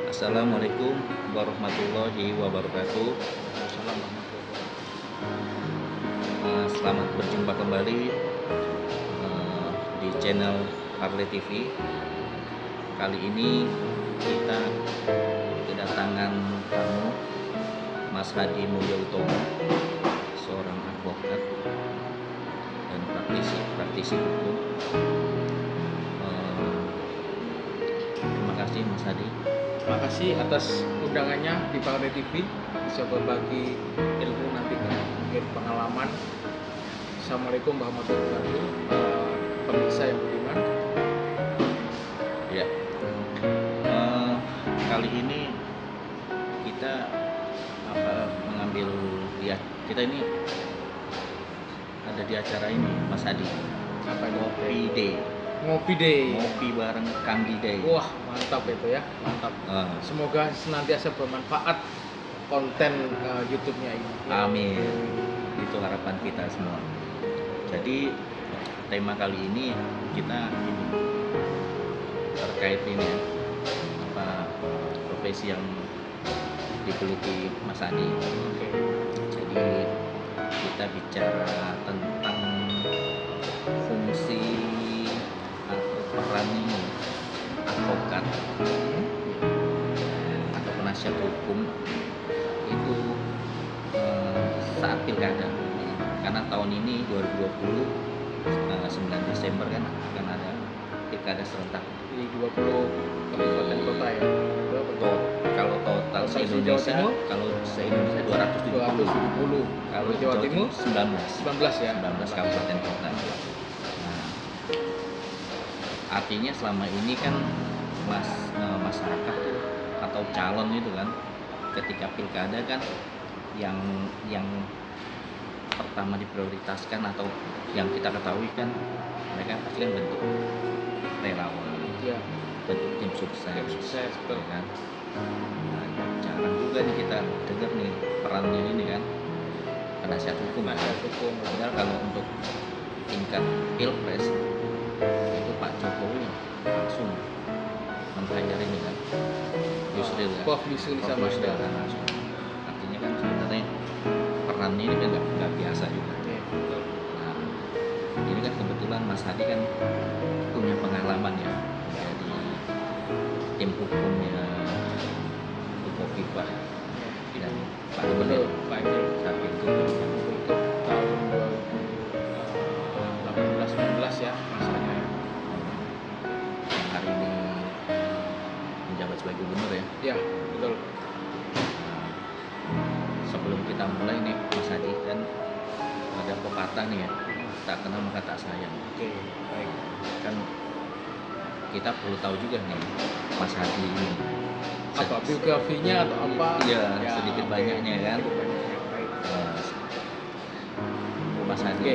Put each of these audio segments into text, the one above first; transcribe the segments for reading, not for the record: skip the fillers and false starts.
Assalamualaikum warahmatullahi wabarakatuh. Selamat berjumpa kembali di channel Harley TV. Kali ini kita kedatangan tamu Mas Hadi Mulyo Utomo, seorang advokat dan praktisi hukum. Terima kasih Mas Hadi. Terima kasih atas undangannya di Harley TV, bisa berbagi ilmu nantinya, mungkin pengalaman. Assalamualaikum warahmatullahi wabarakatuh, pemirsa yang budiman. Ya, kali ini kita mengambil kita ini ada di acara ini Mas Hadi. Apa itu? Ngopi Day. Ngopi bareng Kambi Day. Wah, mantap itu ya, mantap. Semoga senantiasa bermanfaat konten YouTube-nya ini. Amin. Itu harapan kita semua. Jadi tema kali ini kita terkait ini ya, profesi yang digeluti Mas Hadi. Jadi kita bicara tentang fungsi atau peran ini advokat atau penasihat hukum itu saat pilkada. Karena tahun ini 2020 9 Desember kan akan ada pilkada serentak Di 20 kabupaten kota ya. Kalau total se-Indonesia, kalau se-Indonesia 270. Kalau Jawa Timur 19 ya. 19 kabupaten kota. Nah, artinya selama ini kan masyarakat tuh atau calon itu kan ketika pilkada kan yang pertama diprioritaskan atau yang kita ketahui kan mereka pasti kan bentuk relawan, Ya. bentuk tim sukses, Betul. kan. Nah, jarang juga nih kita dengar nih perannya ini kan penasihat hukum kan. Padahal kalau untuk tingkat pilpres itu Pak Jokowi langsung menghajar ini kan Yusril kan. Prof. Yusril sama Yusril kan langsung. Artinya kan sebenarnya perannya ini kan nggak biasa juga. Nah, ini kan kebetulan Mas Hadi kan punya pengalaman ya jadi tim hukumnya Bukoviva dan Pak Gubernur saat itu Untuk tahun 2018-19 ya masanya ya. yang hari ini menjabat sebagai gubernur ya. Ya, betul. Sebelum kita mulai nih Mas Hadi, kan ada pepatah nih ya, tak kenal maka tak sayang. Oke, baik. Kan kita perlu tahu juga nih Mas Hadi ini Apa biografinya atau apa? Iya, Ya, sedikit oke. banyaknya kan. Sedikit banyaknya, baik. Mas Hadi. Oke,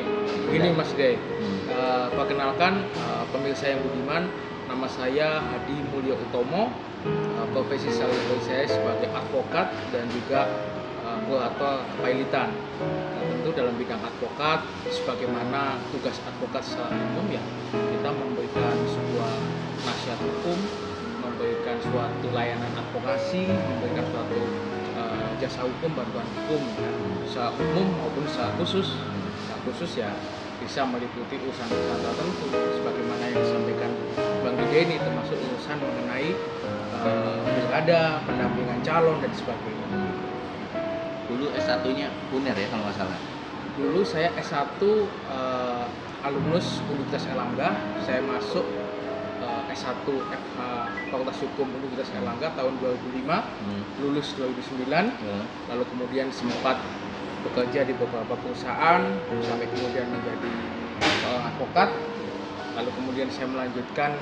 ini Mas Day. Hmm. Perkenalkan pemirsa yang budiman, nama saya Hadi Mulyo Utomo. Profesi saya sebagai advokat dan juga kurator kepailitan. Nah, tentu dalam bidang advokat, sebagaimana tugas advokat secara umum ya, kita memberikan sebuah nasihat hukum, memberikan suatu layanan advokasi, memberikan suatu jasa hukum, bantuan hukum ya, secara umum maupun secara khusus. Nah, khusus ya bisa meliputi urusan-urusan tertentu sebagaimana yang disampaikan Bang Gide ini, termasuk urusan mengenai pilkada, pendampingan calon dan sebagainya. Dulu S1-nya UNER ya kalau nggak salah. Dulu saya S1 alumnus Universitas Erlangga. Saya masuk S1 FH Fakultas Hukum Universitas Erlangga tahun 2005, lulus 2009. Lalu kemudian sempat bekerja di beberapa perusahaan sampai kemudian menjadi seorang advokat. Lalu kemudian saya melanjutkan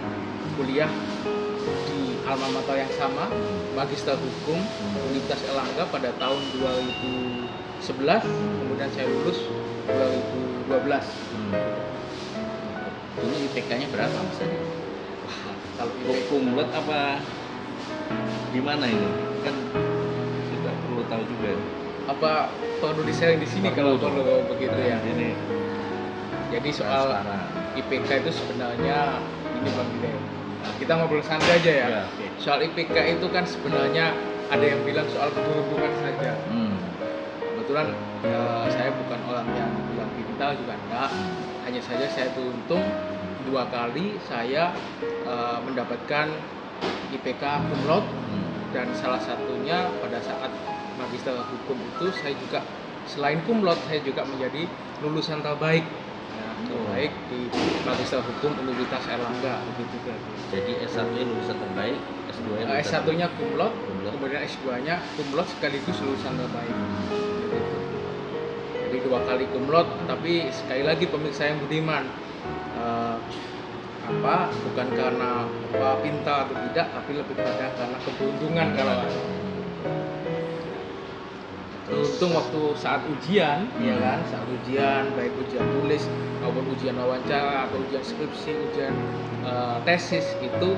kuliah di alma mater yang sama, Magister Hukum Universitas Erlangga pada tahun 2011. Kemudian saya lulus 2012. Dulu IPK-nya berapa Mas Hadi? Kalau Hukum buat apa? Gimana ini? Kan kita perlu tahu juga. apa perlu di-sharing di sini kalau perlu begitu ya. Ini Jadi soal transparan. IPK itu sebenarnya ini Bang Gide, Nah, kita ngobrol santai aja ya. Ya, oke. Soal IPK itu kan sebenarnya ada yang bilang soal keberuntungan saja. Kebetulan saya bukan orang yang bilang pintar juga enggak. Hanya saja saya beruntung 2 kali saya mendapatkan IPK cum laude, dan salah satunya pada saat magister hukum itu saya juga selain cum laude saya juga menjadi lulusan terbaik. Terbaik di magister hukum Universitas Airlangga begitu kan. Jadi S1-nya lulusan terbaik, S2-nya S1-nya cum laude, Cum laude. kemudian S2-nya cum laude sekaligus lulusan terbaik. Jadi 2 kali cum laude, tapi sekali lagi pemirsa yang budiman, bukan karena pintar atau tidak, tapi lebih pada karena keberuntungan kalau beruntung waktu saat ujian, ya kan, saat ujian baik ujian tulis maupun ujian wawancara atau ujian skripsi, ujian tesis itu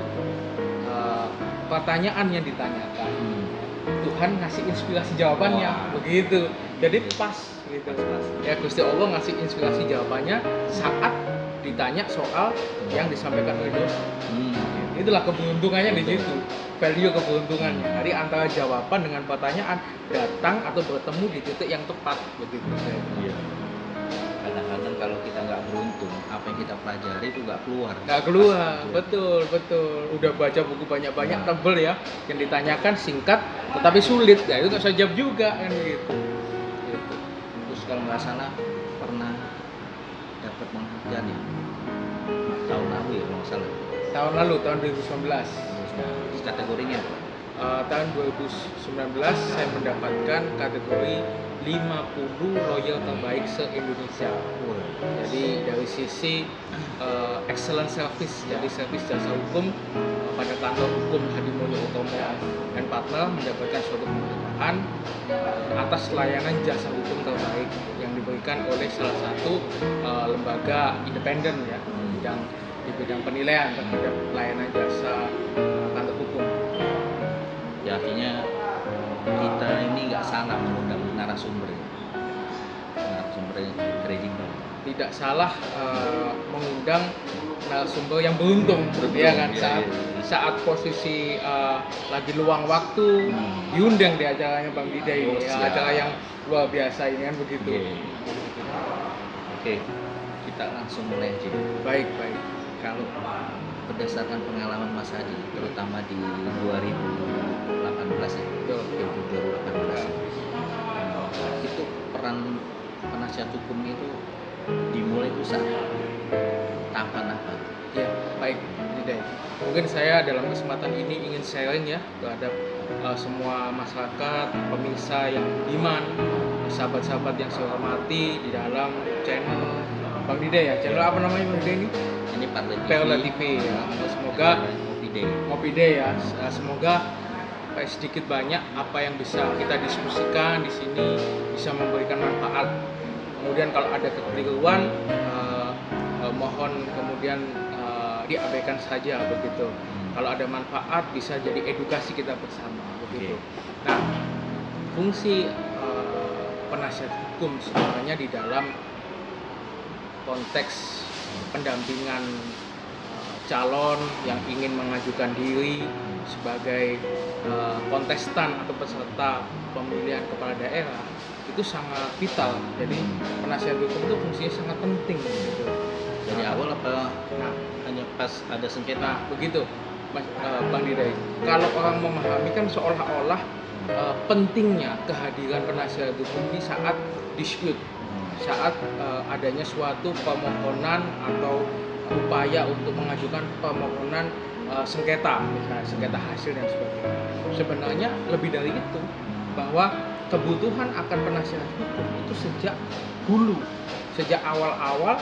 pertanyaan yang ditanyakan Tuhan ngasih inspirasi jawabannya. Begitu, jadi pas gitu. Ya Gusti Allah ngasih inspirasi jawabannya saat ditanya soal yang disampaikan oleh dosen. Itulah keberuntungannya di situ, value keberuntungannya. Jadi antara jawaban dengan pertanyaan datang atau bertemu di titik yang tepat begitu. Iya. Kadang-kadang kalau kita nggak beruntung, apa yang kita pelajari itu nggak keluar. Nggak keluar, betul. Udah baca buku banyak-banyak, tebel ya. Yang ditanyakan singkat, tetapi sulit. Ya itu nggak bisa jawab juga kan gitu. Terus kalau nggak salah pernah dapat penghargaan ya tahun lalu ya kalau nggak salah. Tahun lalu, tahun 2019. Terus kategorinya apa? Tahun 2019 saya mendapatkan kategori 50 lawyer terbaik se-Indonesia. Jadi dari sisi excellent service, jadi service jasa hukum pada kantor hukum Hadi Mulyo Utomo dan partner mendapatkan suatu penghargaan atas layanan jasa hukum terbaik yang diberikan oleh salah satu lembaga independen ya di bidang penilaian terhadap layanan jasa kantor hukum. Ya artinya kita ini nggak salah mengundang narasumber yang kredibel. Tidak salah mengundang narasumber yang beruntung, ya kan, saat posisi lagi luang waktu diundang di acaranya Bang Dida ini, acara yang luar biasa ini kan begitu. Oke. Kita langsung mulai aja. Baik. Kalau berdasarkan pengalaman Mas Hadi, terutama di 2018 ya, Pilgub 2018, itu peran penasihat hukum itu dimulai itu saat tahapan apa? Ya, baik. Ini deh. Mungkin saya dalam kesempatan ini ingin sharing ya terhadap semua masyarakat, pemirsa yang budiman, sahabat-sahabat yang saya hormati di dalam channel Bang Dida ya. Channel apa namanya Bang Dida ini? Ini Perla TV ya. Semoga Ngopi Day ya. Semoga sedikit banyak apa yang bisa kita diskusikan di sini bisa memberikan manfaat. Kemudian kalau ada kekeliruan mohon kemudian diabaikan saja begitu. Kalau ada manfaat bisa jadi edukasi kita bersama begitu. Nah, fungsi penasihat hukum sebenarnya di dalam konteks pendampingan calon yang ingin mengajukan diri sebagai kontestan atau peserta pemilihan kepala daerah itu sangat vital. Jadi penasihat hukum itu fungsinya sangat penting gitu. Dari awal apa hanya pas ada sengketa? Nah, begitu Mas Bang Dida. Kalau orang memahami kan seolah-olah pentingnya kehadiran penasihat hukum ini saat dispute, saat adanya suatu permohonan atau upaya untuk mengajukan permohonan sengketa, misalnya sengketa hasil dan sebagainya. Sebenarnya lebih dari itu, bahwa kebutuhan akan penasihat hukum itu sejak dulu, sejak awal-awal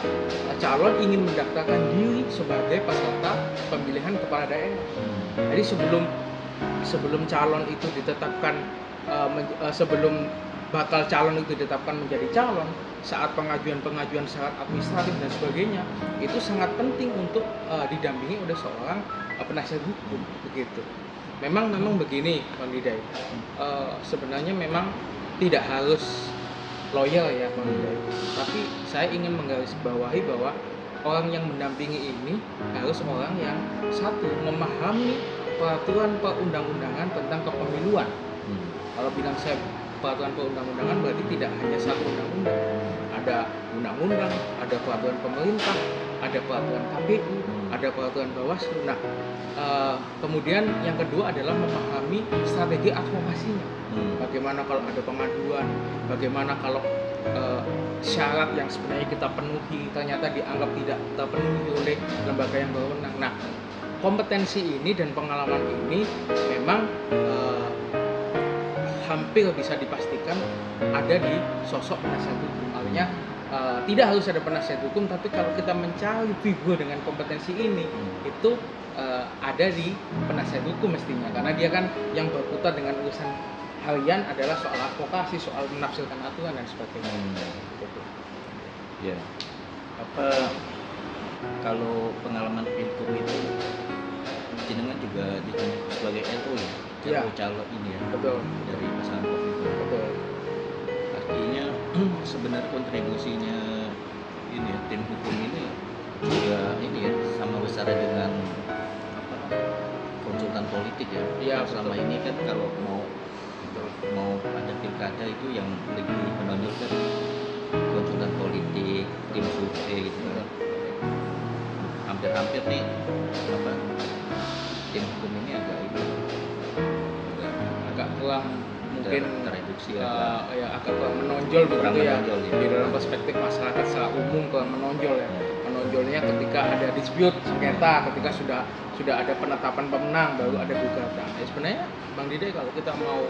calon ingin mendaftarkan diri sebagai peserta pemilihan kepala daerah. Jadi sebelum calon itu ditetapkan, sebelum bakal calon itu ditetapkan menjadi calon, saat pengajuan syarat administratif dan sebagainya, itu sangat penting untuk didampingi oleh seorang penasihat hukum begitu. Memang begini Bang Dida, sebenarnya memang tidak harus lawyer ya Bang Dida, tapi saya ingin menggarisbawahi bahwa orang yang mendampingi ini harus orang yang satu memahami peraturan perundang-undangan tentang kepemiluan. Kalau bilang saya peraturan perundang-undangan berarti tidak hanya satu undang-undang. Ada undang-undang, ada peraturan pemerintah, ada peraturan KPU, ada peraturan Bawaslu. Nah, kemudian yang kedua adalah memahami strategi advokasinya. Bagaimana kalau ada pengaduan, bagaimana kalau syarat yang sebenarnya kita penuhi ternyata dianggap tidak terpenuhi oleh lembaga yang berwenang. Nah, kompetensi ini dan pengalaman ini memang hampir bisa dipastikan ada di sosok penasihat hukum. Artinya tidak harus ada penasihat hukum, tapi kalau kita mencari figur dengan kompetensi ini itu ada di penasihat hukum mestinya, karena dia kan yang berkutat dengan urusan harian adalah soal advokasi, soal menafsirkan aturan dan sebagainya. Ya, kalau pengalaman pilgub itu jenengan juga ditunjuk sebagai NU ya, calon ini ya, betul, dari pasangan Kofifa. Betul. Artinya sebenarnya kontribusinya ini ya, tim hukum ini juga ini ya sama besar dengan konsultan politik ya. Iya, selama betul. ini kan kalau mau ada pilkada itu yang lebih menonjol kan konsultan politik, tim survei gitu kan. Hampir-hampir nih tim hukum ini agak kurang mungkin tereduksi agak kurang menonjol begitu ya. Di dalam perspektif masyarakat secara umum kurang menonjol ya. Menonjolnya ketika ada dispute sengketa, ketika sudah ada penetapan pemenang baru ada gugatan. Ya, sebenarnya Bang Dide kalau kita mau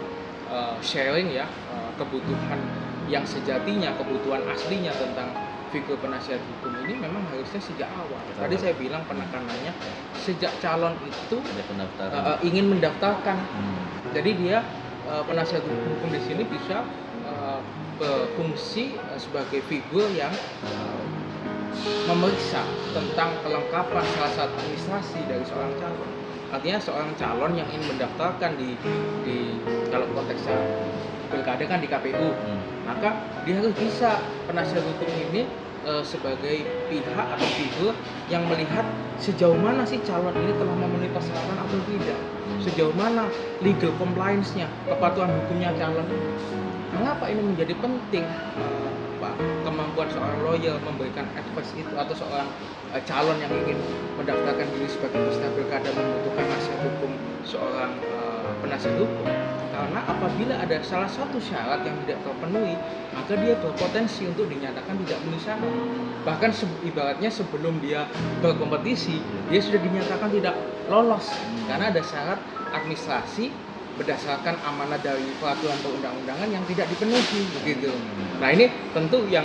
sharing ya kebutuhan yang sejatinya, kebutuhan aslinya tentang figur penasihat hukum ini memang harusnya sejak awal. Tadi saya bilang penekanannya sejak calon itu ingin mendaftarkan. Jadi dia penasihat hukum di sini bisa berfungsi sebagai figur yang memeriksa tentang kelengkapan salah satu administrasi dari seorang calon. Artinya seorang calon yang ingin mendaftarkan di kalau konteksnya pilkada kan di KPU, maka dia harus bisa penasihat hukum ini sebagai pihak atau figur yang melihat sejauh mana sih calon ini telah memenuhi persyaratan atau tidak, sejauh mana legal compliance-nya, kepatuhan hukumnya calon. Mengapa ini menjadi penting? Kemampuan seorang lawyer memberikan advice itu, atau seorang calon yang ingin mendaftarkan diri sebagai peserta pilkada membutuhkan nasihat hukum seorang penasihat hukum. Karena apabila ada salah satu syarat yang tidak terpenuhi, maka dia berpotensi untuk dinyatakan tidak memenuhi syarat. Bahkan ibaratnya sebelum dia berkompetisi, dia sudah dinyatakan tidak lolos karena ada syarat administrasi berdasarkan amanat dari peraturan perundang-undangan yang tidak dipenuhi begitu. Nah, ini tentu yang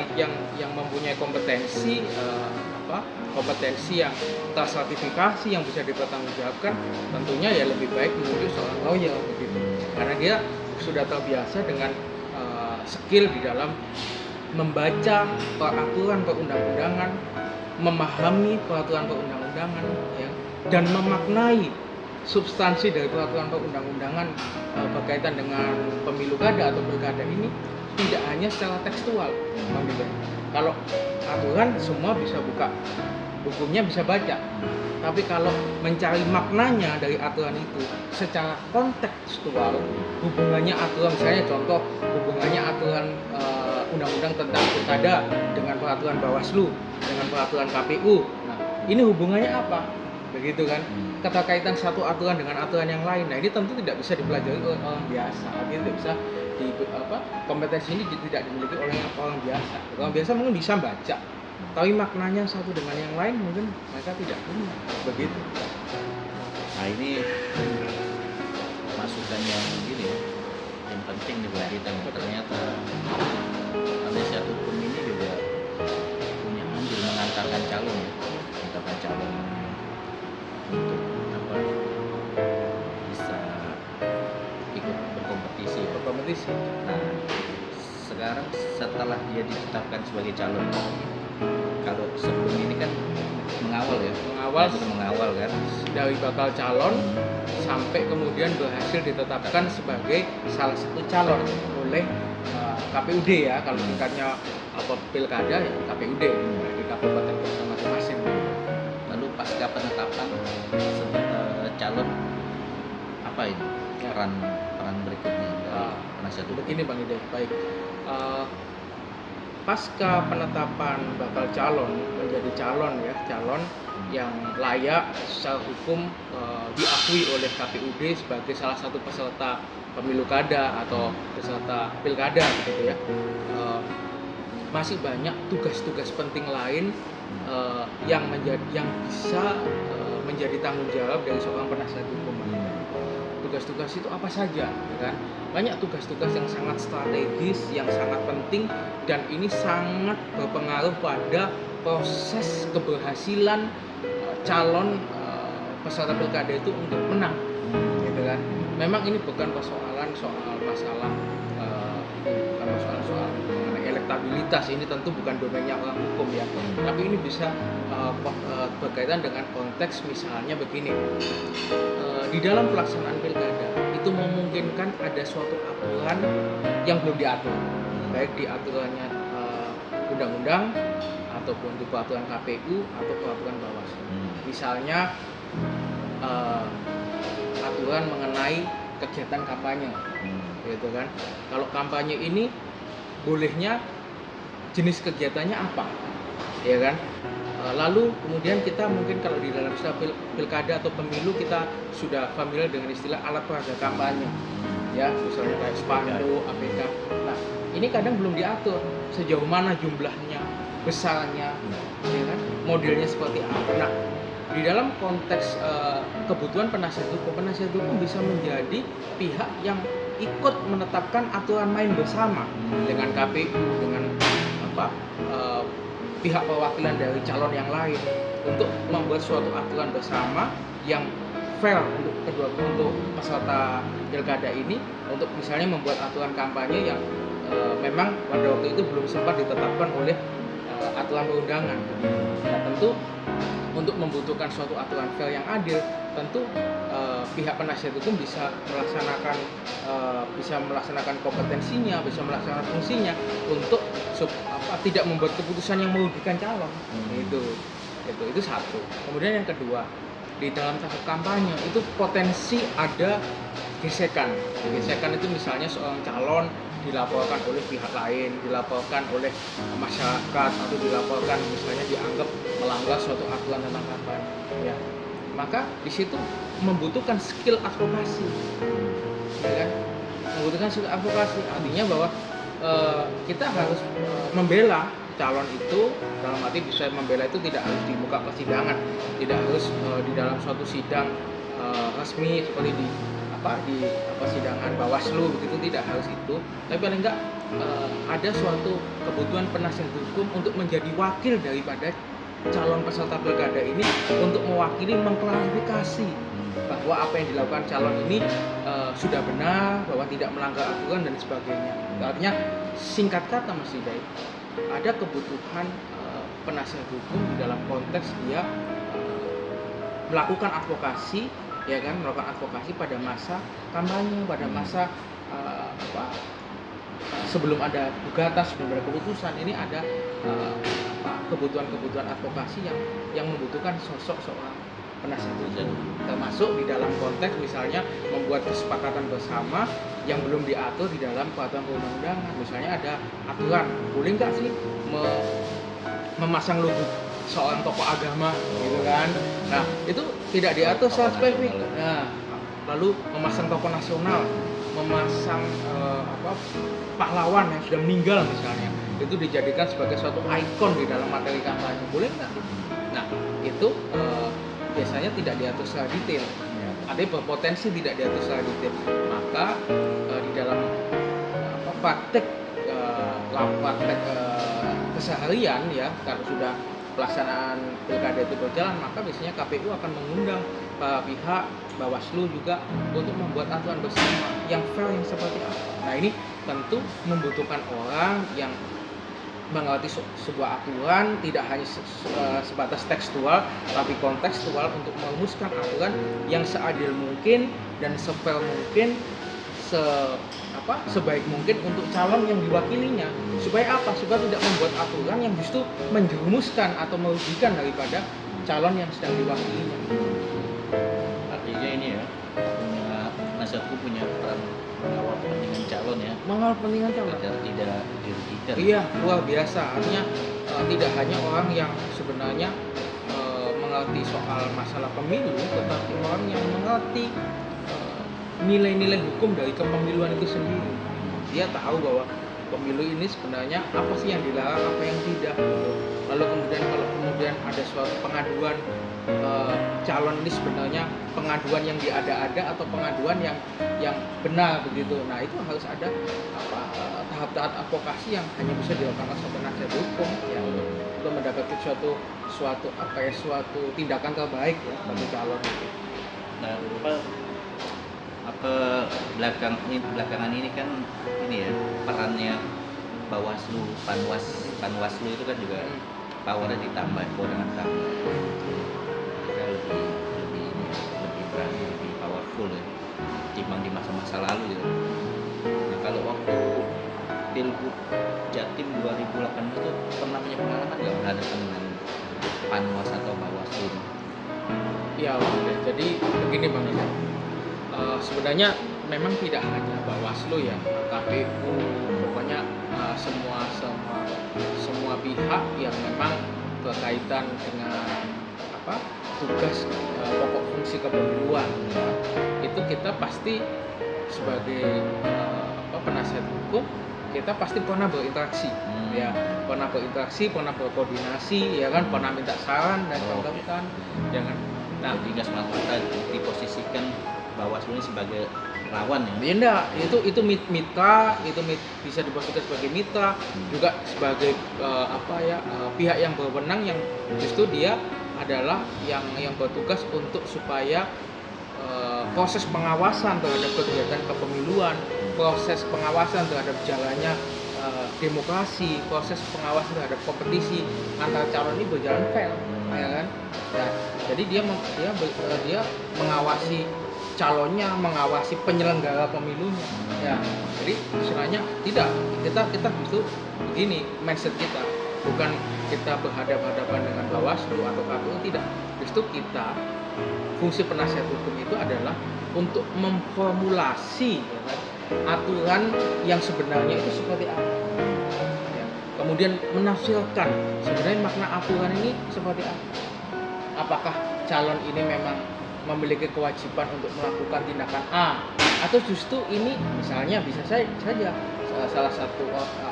mempunyai kompetensi kompetensi yang tersertifikasi yang bisa dipertanggungjawabkan, tentunya ya lebih baik menuju seorang lawyer begitu. Karena dia sudah terbiasa dengan skill di dalam membaca peraturan perundang-undangan, memahami peraturan perundang-undangan ya, dan memaknai substansi dari peraturan perundang-undangan berkaitan dengan pemilu kada atau pilkada ini tidak hanya secara tekstual. Kalau aturan semua bisa buka, hukumnya bisa baca. Tapi kalau mencari maknanya dari aturan itu secara kontekstual, hubungannya aturan, misalnya contoh hubungannya aturan undang-undang tentang pilkada dengan peraturan Bawaslu, dengan peraturan KPU. Nah, ini hubungannya apa? Begitu kan? Keterkaitan satu aturan dengan aturan yang lain. Nah, ini tentu tidak bisa dipelajari oleh orang biasa. Artinya tidak bisa kompetensi ini tidak dimiliki oleh orang biasa. Orang biasa mungkin bisa baca, tapi maknanya satu dengan yang lain mungkin mereka tidak punya. Begitu. Nah, ini masukan yang gini ya, yang penting buat kita. Ternyata penasihat hukum ini juga punya andil mengantarkan calon ya, mengantarkan calon untuk bisa ikut berkompetisi. Nah, sekarang setelah dia ditetapkan sebagai calon, kalau sebelum ini kan mengawal kan dari bakal calon sampai kemudian berhasil ditetapkan sebagai salah satu calon oleh KPUD ya, kalau tingkatnya pilkada ya KPUD di kabupaten kota masing-masing. calon apa ini Ya. peran berikutnya dari penasihat hukum? Begini Bang Ide, baik. Pasca penetapan bakal calon menjadi calon yang layak secara hukum diakui oleh KPUD sebagai salah satu peserta pemilu kada atau peserta pilkada gitu ya. Masih banyak tugas-tugas penting lain yang bisa menjadi tanggung jawab dari seorang penasihat hukum. Tugas-tugas itu apa saja, ya kan? Banyak tugas-tugas yang sangat strategis, yang sangat penting, dan ini sangat berpengaruh pada proses keberhasilan calon peserta pilkada itu untuk menang, gitu kan? Memang ini bukan persoalan soal masalah bukan persoalan soal mengenai elektabilitas, ini tentu bukan domainnya orang hukum ya, tapi ini bisa berkaitan dengan konteks misalnya begini. Di dalam pelaksanaan pilkada itu memungkinkan ada suatu aturan yang belum diatur, baik di aturannya undang-undang ataupun di peraturan KPU atau peraturan Bawaslu. Misalnya aturan mengenai kegiatan kampanye, gitu kan? Kalau kampanye ini bolehnya jenis kegiatannya apa, ya kan? Lalu kemudian kita mungkin kalau di dalam istilah pilkada atau pemilu kita sudah familiar dengan istilah alat peraga kampanye, ya misalnya kayak spanduk, APK. Nah ini kadang belum diatur sejauh mana jumlahnya, besarnya, ya kan? Modelnya seperti apa. Nah di dalam konteks kebutuhan penasihat hukum bisa menjadi pihak yang ikut menetapkan aturan main bersama dengan KPU, dengan pihak perwakilan dari calon yang lain untuk membuat suatu aturan bersama yang fair untuk peserta pilkada ini, untuk misalnya membuat aturan kampanye yang memang pada waktu itu belum sempat ditetapkan oleh aturan perundangan. Nah tentu untuk membutuhkan suatu aturan fair yang adil, tentu pihak penasihat hukum bisa melaksanakan kompetensinya, bisa melaksanakan fungsinya untuk tidak membuat keputusan yang merugikan calon. Itu satu. Kemudian yang kedua, di dalam tahap kampanye itu potensi ada gesekan. Gesekan itu misalnya seorang calon dilaporkan oleh pihak lain, dilaporkan oleh masyarakat, atau dilaporkan misalnya dianggap melanggar suatu aturan tentang kampanye, ya. Maka di situ membutuhkan skill advokasi, ya kan? Membutuhkan skill advokasi, artinya bahwa kita harus membela calon itu, dalam arti bisa membela itu tidak harus di muka persidangan, tidak harus di dalam suatu sidang resmi seperti di persidangan Bawaslu begitu, tidak harus itu, tapi paling enggak ada suatu kebutuhan penasihat hukum untuk menjadi wakil daripada calon peserta pilkada ini, untuk mewakili, mengklarifikasi bahwa apa yang dilakukan calon ini sudah benar, bahwa tidak melanggar aturan dan sebagainya. Artinya singkat kata Mas Hidayat, ada kebutuhan penasihat hukum di dalam konteks dia melakukan advokasi, ya kan, melakukan advokasi pada masa kampanye, pada masa sebelum ada gugatan, sebelum ada keputusan. Ini ada kebutuhan-kebutuhan advokasi yang membutuhkan sosok seorang penasihat hukum, termasuk di dalam konteks misalnya membuat kesepakatan bersama yang belum diatur di dalam peraturan perundang-undangan. Misalnya ada aturan, boleh nggak sih memasang logo seorang tokoh agama, gitu kan? Nah itu tidak diatur secara spesifik. Nah, lalu memasang tokoh nasional, memasang pahlawan yang sudah meninggal misalnya, itu dijadikan sebagai suatu ikon di dalam materi kampanye, boleh nggak? Nah itu biasanya tidak diatur secara detail, artinya berpotensi tidak diatur secara detail. Maka di dalam praktek keseharian, ya, kalau sudah pelaksanaan pilkada itu berjalan, maka biasanya KPU akan mengundang pihak Bawaslu juga untuk membuat aturan bersama yang fair, yang seperti apa. Nah ini tentu membutuhkan orang yang mengerti sebuah aturan, tidak hanya sebatas tekstual, tapi kontekstual, untuk merumuskan aturan yang seadil mungkin dan sefair mungkin, sebaik mungkin untuk calon yang diwakilinya. Supaya apa? Supaya tidak membuat aturan yang justru menjerumuskan atau merugikan daripada calon yang sedang diwakilinya. Artinya ini hukum punya peran mengawal kepentingan calon ya, mengawal kepentingan calon. agar tidak dirugikan. Iya, luar biasa. Artinya tidak hanya orang yang sebenarnya mengerti soal masalah pemilu, tetapi orang yang mengerti nilai-nilai hukum dari kepemiluan itu sendiri. Dia tahu bahwa pemilu ini sebenarnya apa sih yang dilarang, apa yang tidak. Lalu kemudian kalau kemudian ada suatu pengaduan calon ini sebenarnya pengaduan yang diada-ada atau pengaduan yang benar begitu. Nah itu harus ada tahap-tahap advokasi yang hanya bisa dilakukan oleh penasihat hukum ya untuk mendapatkan suatu tindakan terbaik ya bagi calon. Nah, belakangan ini kan ini ya perannya Bawaslu, Panwaslu itu kan juga powernya ditambah, kewenangan tambah. Mereka lebih berani, lebih powerful ya, timbang di masa-masa lalu ya. Nah kalau waktu Pilgub Jatim 2018 itu pernah punya pengalaman nggak berhadapan dengan Panwas atau Bawaslu? Ya, jadi begini Bang Ida. Sebenarnya memang tidak hanya Bawaslu ya, KPU, pokoknya semua pihak yang memang berkaitan dengan tugas pokok fungsi kepemiluan ya, itu kita pasti sebagai penasihat hukum kita pasti pernah berinteraksi ya, pernah berkoordinasi ya kan, pernah minta saran dan kawan-kawan jangan. Nah, jadi nggak semata-mata diposisikan Bawaslu ini sebagai lawan ya? Ya enggak, itu mitra, bisa diposisikan sebagai mitra, juga sebagai pihak yang berwenang yang justru dia adalah yang bertugas untuk supaya proses pengawasan terhadap kegiatan kepemiluan, proses pengawasan terhadap jalannya demokrasi, proses pengawasan terhadap kompetisi antar calon ini berjalan fair, ya kan? Nah, jadi dia mengawasi calonnya, mengawasi penyelenggara pemilunya. Ya, jadi sebenarnya tidak kita justru begini mindset kita, bukan kita berhadapan-hadapan dengan Bawaslu atau KPU, tidak. Justru kita fungsi penasihat hukum itu adalah untuk memformulasi ya kan, aturan yang sebenarnya itu seperti apa. Ya, kemudian menafsirkan sebenarnya makna aturan ini seperti apa. Apakah calon ini memang memiliki kewajiban untuk melakukan tindakan A, atau justru ini misalnya bisa saja salah satu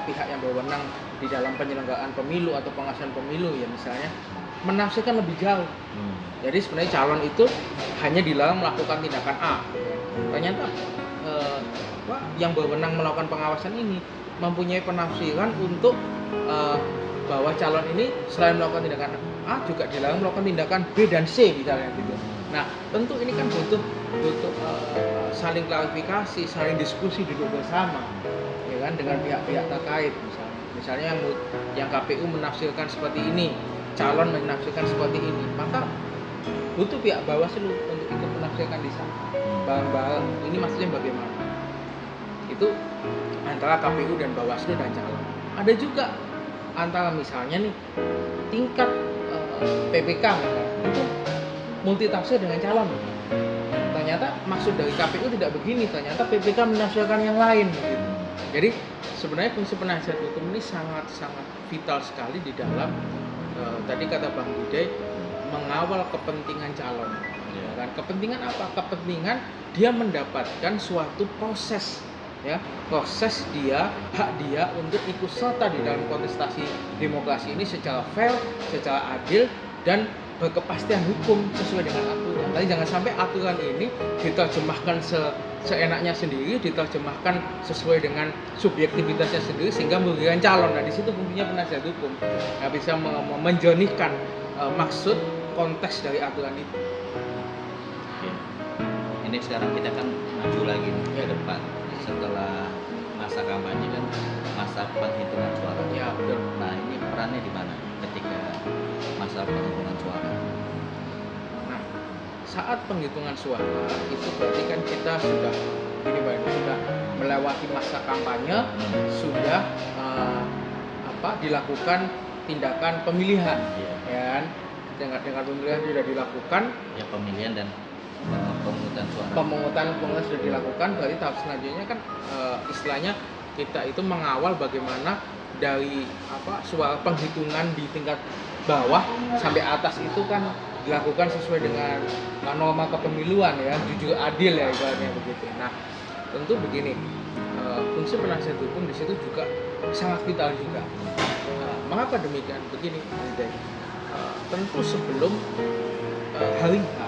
pihak yang berwenang di dalam penyelenggaraan pemilu atau pengawasan pemilu ya misalnya menafsirkan lebih jauh. Jadi sebenarnya calon itu hanya dilarang melakukan tindakan A. Ternyata yang berwenang melakukan pengawasan ini mempunyai penafsiran untuk bahwa calon ini selain melakukan tindakan A juga dilarang melakukan tindakan B dan C misalnya gitu. Nah, tentu ini kan butuh saling klarifikasi, saling diskusi, duduk bersama, ya kan, dengan pihak-pihak terkait misalnya yang KPU menafsirkan seperti ini, calon menafsirkan seperti ini, maka butuh pihak Bawaslu untuk ikut menafsirkan di sana. Barang-barang ini maksudnya bagaimana? Itu antara KPU dan Bawaslu dan calon. Ada juga antara misalnya nih tingkat PPK misalnya, itu multi tafsir dengan calon. Ternyata maksud dari KPU tidak begini, ternyata PPK menafsirkan yang lain gitu. Jadi sebenarnya fungsi penasihat hukum ini sangat-sangat vital sekali di dalam tadi kata Bang Bidai mengawal kepentingan calon. Ya kan? Kepentingan apa? Kepentingan dia mendapatkan suatu proses ya, proses hak dia untuk ikut serta di dalam kontestasi demokrasi ini secara fair, secara adil dan berkepastian hukum sesuai dengan aturan. Tapi jangan sampai aturan ini diterjemahkan seenaknya sendiri, diterjemahkan sesuai dengan subjektivitasnya sendiri sehingga merugikan calon. Nah, di situ fungsinya penasihat hukum. Nah, bisa menjernihkan maksud konteks dari aturan itu. Oke. Ini sekarang kita kan maju lagi ke depan. Setelah masa kampanye kan masa penghitungan suara. Ya, betul. Nah, ini perannya di mana ketika masa penghitungan suara? Nah, saat penghitungan suara itu berarti kan kita sudah melewati masa kampanye, sudah dilakukan tindakan pemilihan, ya kan? Dengan pemilihan sudah dilakukan. Ya, pemilihan dan pemungutan suara. Sudah dilakukan, berarti tahap selanjutnya kan istilahnya kita itu mengawal bagaimana dari suara penghitungan di tingkat bawah sampai atas itu kan dilakukan sesuai dengan norma kepemiluan ya, jujur adil ya ibaratnya begitu. Nah, tentu begini, fungsi penasihat hukum di situ juga sangat vital juga. Mengapa demikian? Begini, tentu sebelum hari H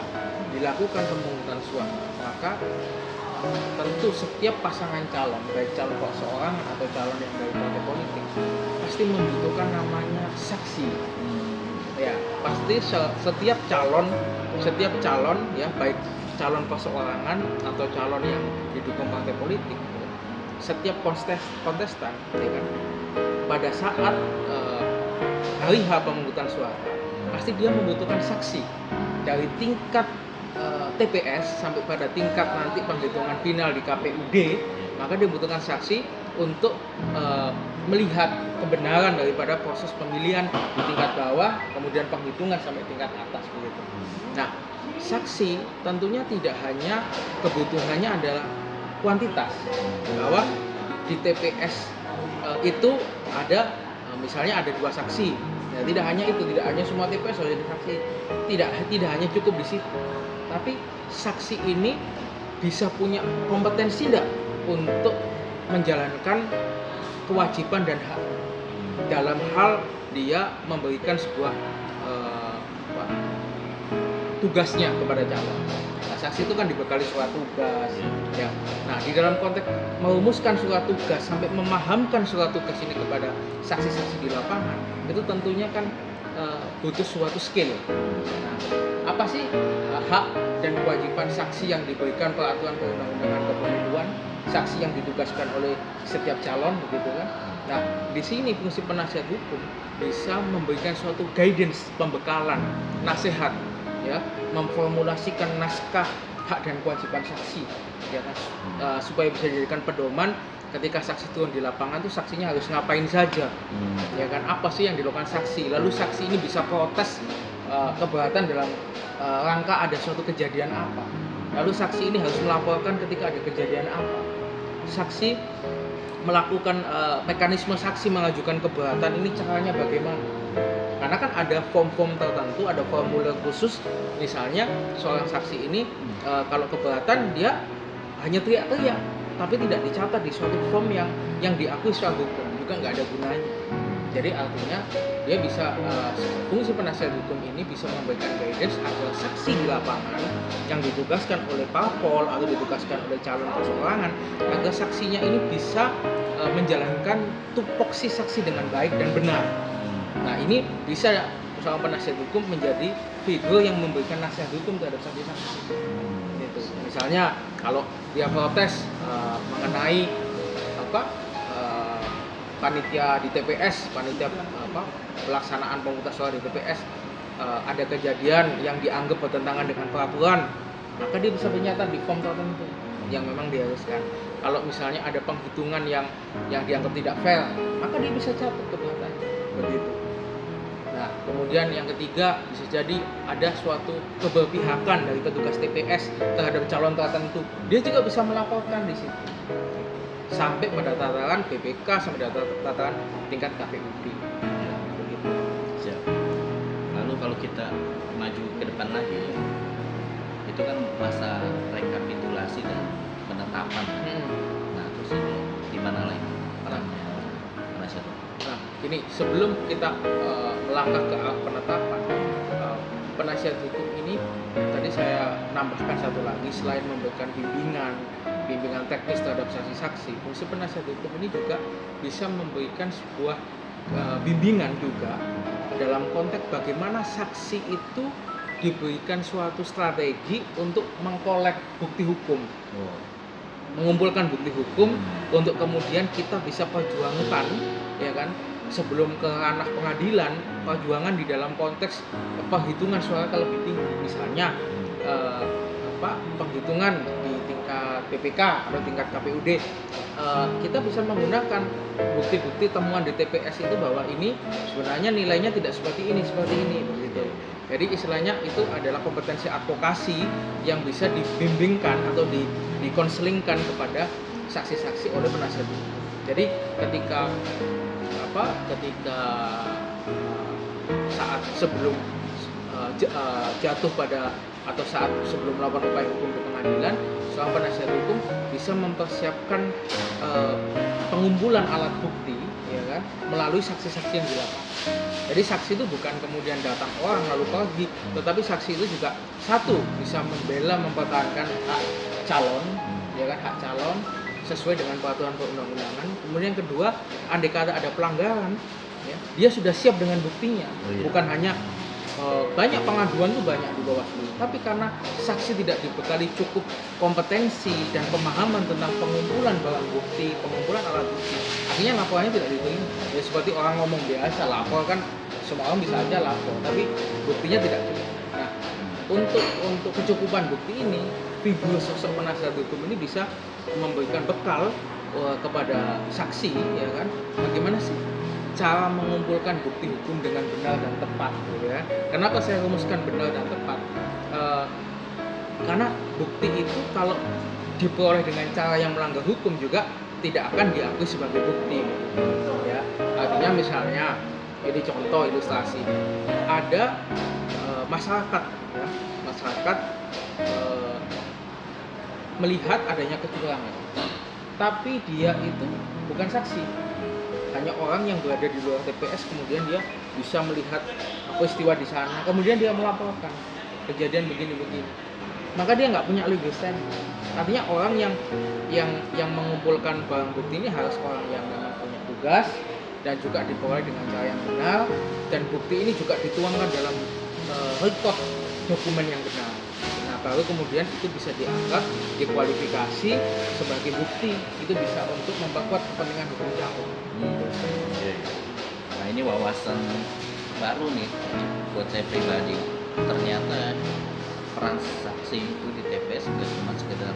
dilakukan pemungutan suara, maka tentu setiap pasangan calon, baik calon seorang atau calon yang dari partai politik, pasti membutuhkan namanya saksi. Ya, pasti setiap calon ya, baik calon perseorangan atau calon yang didukung partai politik, setiap kontestan, ya kan, pada saat hari H pemungutan suara, pasti dia membutuhkan saksi dari tingkat TPS sampai pada tingkat nanti penghitungan final di KPUD, maka dia membutuhkan saksi untuk melihat kebenaran daripada proses pemilihan di tingkat bawah, kemudian penghitungan sampai tingkat atas begitu. Nah, saksi tentunya tidak hanya kebutuhannya adalah kuantitas, bahwa di TPS itu ada misalnya ada 2 saksi. Ya, tidak hanya itu, tidak hanya semua TPS harus jadi saksi, tidak hanya cukup di situ. Tapi saksi ini bisa punya kompetensi tidak untuk menjalankan kewajiban dan hak dalam hal dia memberikan sebuah tugasnya kepada calon. Nah, saksi itu kan dibekali surat tugas, ya. Nah, di dalam konteks merumuskan surat tugas sampai memahamkan surat tugas ini kepada saksi-saksi di lapangan, itu tentunya kan butuh suatu skill. Nah, apa sih hak dan kewajiban saksi yang diberikan peraturan perundang-undangan kepemiluan, saksi yang ditugaskan oleh setiap calon begitu kan? Nah, di sini fungsi penasihat hukum bisa memberikan suatu guidance, pembekalan, nasihat, ya, memformulasikan naskah hak dan kewajiban saksi, ya kan, supaya bisa dijadikan pedoman ketika saksi turun di lapangan tuh saksinya harus ngapain saja, ya kan, apa sih yang dilakukan saksi, lalu saksi ini bisa protes keberatan dalam rangka ada suatu kejadian apa, lalu saksi ini harus melaporkan ketika ada kejadian apa, saksi melakukan mekanisme saksi mengajukan keberatan ini caranya bagaimana, karena kan ada form-form tertentu, ada formulir khusus, misalnya seorang saksi ini kalau keberatan dia hanya teriak-teriak tapi tidak dicatat di suatu form yang diakui secara hukum, juga nggak ada gunanya. Jadi artinya dia bisa fungsi penasihat hukum ini bisa memberikan guidance agar saksi di lapangan yang ditugaskan oleh parpol atau ditugaskan oleh calon perseorangan, agar saksinya ini bisa menjalankan tupoksi saksi dengan baik dan benar. Nah, ini bisa seorang penasihat hukum menjadi figur yang memberikan nasihat hukum terhadap saksi-saksi. Gitu. Misalnya kalau dia protes mengenai panitia di TPS, panitia pelaksanaan pemungutan suara di TPS, ada kejadian yang dianggap bertentangan dengan peraturan, maka dia bisa menyatakan di form tertentu yang memang diharuskan. Kalau misalnya ada penghitungan yang dianggap tidak fair, maka dia bisa catat keberatan begitu. Nah, kemudian yang ketiga bisa jadi ada suatu keberpihakan dari petugas TPS terhadap calon tertentu, dia juga bisa melaporkan di situ sampai pada tataran BPK, sampai pada tataran tingkat KPUD. Ya, begitu. Siap. Lalu kalau kita maju ke depan lagi, itu kan masa rekapitulasi dan penetapan. Nah, terus ini gimana lagi perannya penasihat hukum? Nah, ini sebelum kita melangkah ke arah penetapan, penasihat hukum ini tadi saya nambahkan satu lagi, selain memberikan bimbingan teknis terhadap saksi-saksi, fungsi penasihat hukum ini juga bisa memberikan sebuah bimbingan juga dalam konteks bagaimana saksi itu diberikan suatu strategi untuk mengkolek bukti hukum, mengumpulkan bukti hukum untuk kemudian kita bisa perjuangkan, ya kan, sebelum ke ranah pengadilan, perjuangan di dalam konteks penghitungan suara ke lebih tinggi, misalnya penghitungan di tingkat PPK atau tingkat KPUD, kita bisa menggunakan bukti-bukti temuan di TPS itu bahwa ini sebenarnya nilainya tidak seperti ini begitu. Jadi istilahnya itu adalah kompetensi advokasi yang bisa dibimbingkan atau dikonselingkan kepada saksi-saksi oleh penasihat hukum. Jadi ketika saat sebelum jatuh pada atau saat sebelum melakukan upaya hukum di pengadilan, seorang penasihat hukum bisa mempersiapkan pengumpulan alat bukti, ya kan, melalui saksi-saksi yang di lapangan. Jadi saksi itu bukan kemudian datang orang lalu pergi, tetapi saksi itu juga satu bisa membela, mempertahankan hak calon, ya kan, hak calon sesuai dengan peraturan perundang-undangan. Kemudian yang kedua, andai kata ada pelanggaran, ya, dia sudah siap dengan buktinya. Bukan hanya banyak pengaduan itu banyak di Bawaslu, tapi karena saksi tidak dibekali cukup kompetensi dan pemahaman tentang pengumpulan barang bukti, pengumpulan alat bukti, akhirnya laporannya tidak diterima. Ya seperti orang ngomong biasa, lapor kan semua orang bisa aja lapor, tapi buktinya tidak cukup. Nah, untuk kecukupan bukti ini, figur sosok penasihat hukum ini bisa memberikan bekal kepada saksi, ya kan, bagaimana sih cara mengumpulkan bukti hukum dengan benar dan tepat, gitu ya. Kenapa saya rumuskan benar dan tepat? Karena bukti itu kalau diperoleh dengan cara yang melanggar hukum juga tidak akan diakui sebagai bukti, ya. Artinya misalnya, ini contoh ilustrasi, ada masyarakat, ya, masyarakat melihat adanya kecurangan, tapi dia itu bukan saksi, hanya orang yang berada di luar TPS, kemudian dia bisa melihat peristiwa di sana, kemudian dia melaporkan kejadian begini-begini, maka dia nggak punya legal standing. Artinya orang yang mengumpulkan barang bukti ini harus orang yang memang punya tugas dan juga diperoleh dengan cara yang benar, dan bukti ini juga dituangkan dalam record dokumen yang benar. Nah, baru kemudian itu bisa dianggap dikualifikasi sebagai bukti, itu bisa untuk memperkuat kepentingan hukum calon. Nah, ini wawasan baru nih buat saya pribadi. Ternyata peran saksi itu di TPS bukan cuma sekedar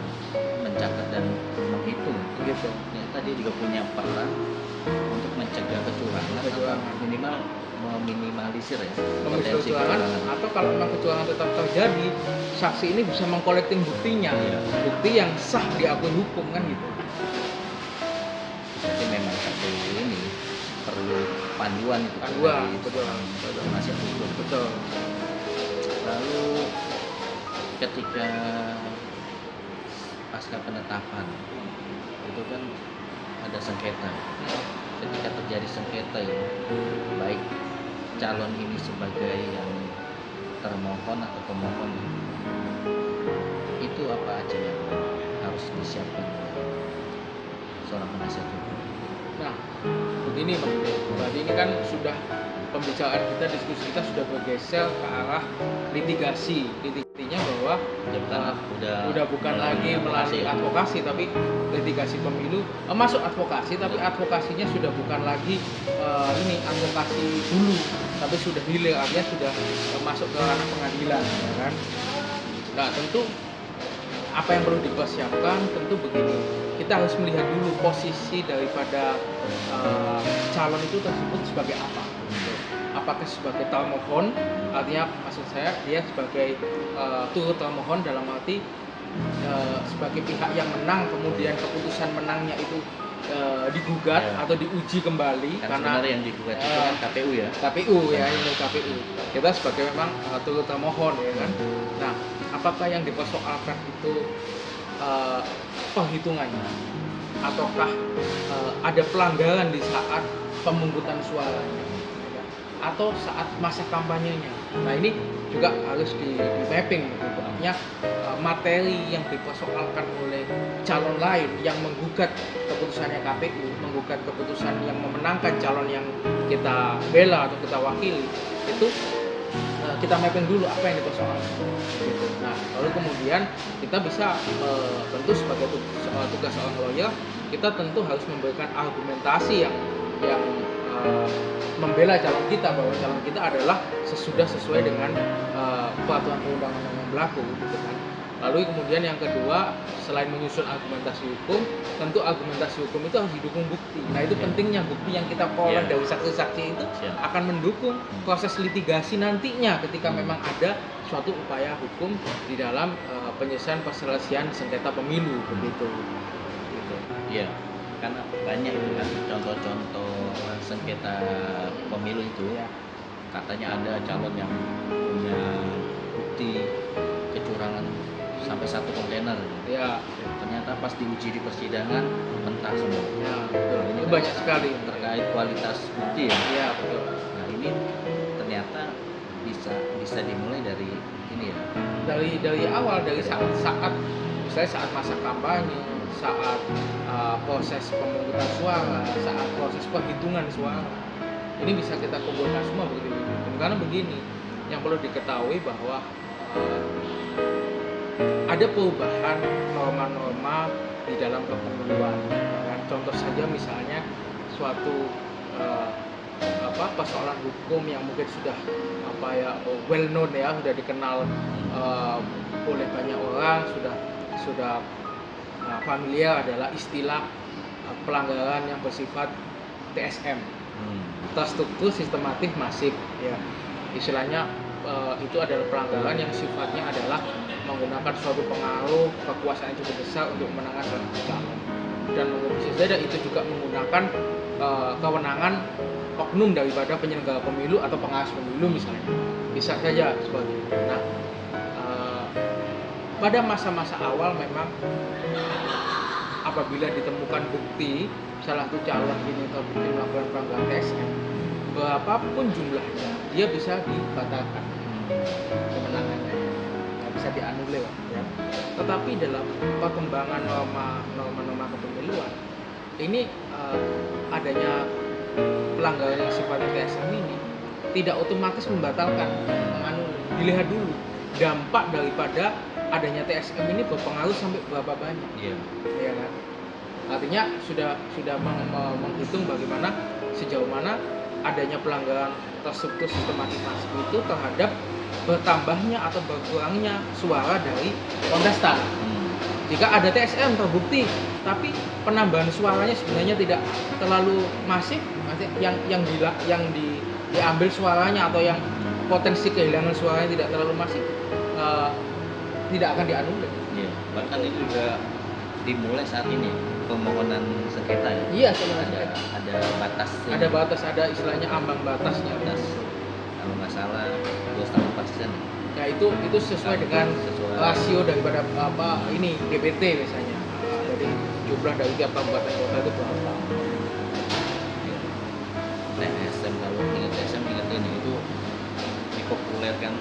mencatat dan menghitung Gitu. Ternyata dia juga punya peran untuk mencegah kecurangan atau minimal meminimalisir ya potensi Kecurangan, kecurangan. atau kalau memang kecurangan tetap terjadi, saksi ini bisa mengkolekting buktinya, bukti yang sah diakui hukum, kan gitu. Jadi memang satu ini perlu panduan itu Panduan, dari betul. seorang penasihat hukum. Betul. Lalu ketika pasca penetapan itu kan ada sengketa. Ketika terjadi sengketa ya, baik calon ini sebagai yang termohon atau pemohon, itu apa aja yang harus disiapkan oleh seorang penasihat hukum? Nah, begini Bang, berarti ini kan sudah pembicaraan kita, diskusi kita sudah bergeser ke arah litigasi. Litigasinya bahwa udah bukan lagi melalui advokasi, tapi litigasi pemilu masuk advokasi, tapi advokasinya sudah bukan lagi ini advokasi dulu, tapi sudah hilir, artinya sudah masuk ke ranah pengadilan, ya kan. Nah, tentu apa yang perlu dipersiapkan, tentu begini, kita harus melihat dulu posisi daripada calon itu tersebut sebagai apa. Apakah sebagai termohon, artinya maksud saya dia sebagai turut termohon dalam arti sebagai pihak yang menang, kemudian keputusan menangnya itu digugat atau diuji kembali, kan karena sebenarnya yang digugat itu kan KPU ya. KPU ya, ini KPU. Kita sebagai memang turut termohon, ya kan. Nah, apakah yang dipersoalkan itu perhitungannya, ataukah ada pelanggaran di saat pemungutan suaranya, atau saat masa kampanyenya. Nah, ini juga harus di mapping, gitu. Artinya materi yang dipersoalkan oleh calon lain yang menggugat keputusannya KPU, menggugat keputusan yang memenangkan calon yang kita bela atau kita wakili, itu kita mapping dulu apa yang dipersoalkan, gitu. Nah, lalu kemudian kita bisa tentu sebagai tugas seorang lawyer, kita tentu harus memberikan argumentasi yang membela calon kita, bahwa calon kita adalah sesuai dengan peraturan perundang-undangan yang berlaku, gitu kan. Lalu kemudian yang kedua, selain menyusun argumentasi hukum, tentu argumentasi hukum itu harus didukung bukti. Nah itu pentingnya bukti yang kita peroleh dari saksi-saksi itu akan mendukung proses litigasi nantinya ketika memang ada suatu upaya hukum di dalam penyelesaian perselisihan sengketa pemilu begitu. Gitu. Iya, karena banyak itu kan contoh-contoh sengketa pemilu itu. Katanya ada calon yang punya bukti kecurangan sampai 1 kontainer. Ya. Ternyata pas diuji di persidangan mentah semua. Ya, betul. Ini Itu kan banyak sekali terkait kualitas bukti ya. Iya, betul. Nah ini ternyata bisa dimulai dari ini ya. Dari awal, dari saat misalnya saat masa kampanye, saat proses pemungutan suara, saat proses perhitungan suara. Ini bisa kita kumpulkan semua begitu. Karena begini, yang perlu diketahui bahwa ada perubahan norma-norma di dalam kepemiluan. Contoh saja misalnya suatu persoalan hukum yang mungkin sudah well known ya, sudah dikenal oleh banyak orang, sudah familiar adalah istilah pelanggaran yang bersifat TSM, terstruktur, sistematis, masif ya. Istilahnya itu adalah pelanggaran yang sifatnya adalah menggunakan suatu pengaruh kekuasaan yang cukup besar untuk memenangkan seorang calon, dan bisa saja itu juga menggunakan kewenangan oknum daripada penyelenggara pemilu atau pengawas pemilu misalnya, bisa saja seperti itu. Nah, pada masa-masa awal memang apabila ditemukan bukti salah satu calon ini terbukti melakukan pelanggaran TSM, berapapun jumlahnya dia bisa dibatalkan kemenangannya, bisa dianulir ya. Tetapi dalam perkembangan norma kepemiluan ini adanya pelanggaran yang sifatnya TSM ini tidak otomatis membatalkan, menganulir. Dilihat dulu dampak daripada adanya TSM ini berpengaruh sampai berapa banyak. Ya kan? Artinya sudah menghitung bagaimana sejauh mana adanya pelanggaran terstruktur sistematis masif itu terhadap bertambahnya atau berkurangnya suara dari kontestan. Jika ada TSM terbukti, tapi penambahan suaranya sebenarnya tidak terlalu masif, yang diambil suaranya atau yang potensi kehilangan suaranya tidak terlalu masif, tidak akan dianulir. Iya, bahkan itu juga dimulai saat ini permohonan sengketa ya. Iya, sebenarnya ada batas. Ada batas, ada istilahnya ambang batasnya. Kalau nggak salah 2,5%. Ya itu sesuai dengan rasio daripada ini DPT misalnya. Jadi jumlah dari tiap kabupaten kota itu berapa? TSM, kalau ingat TSM ingat ini itu dipopulerkan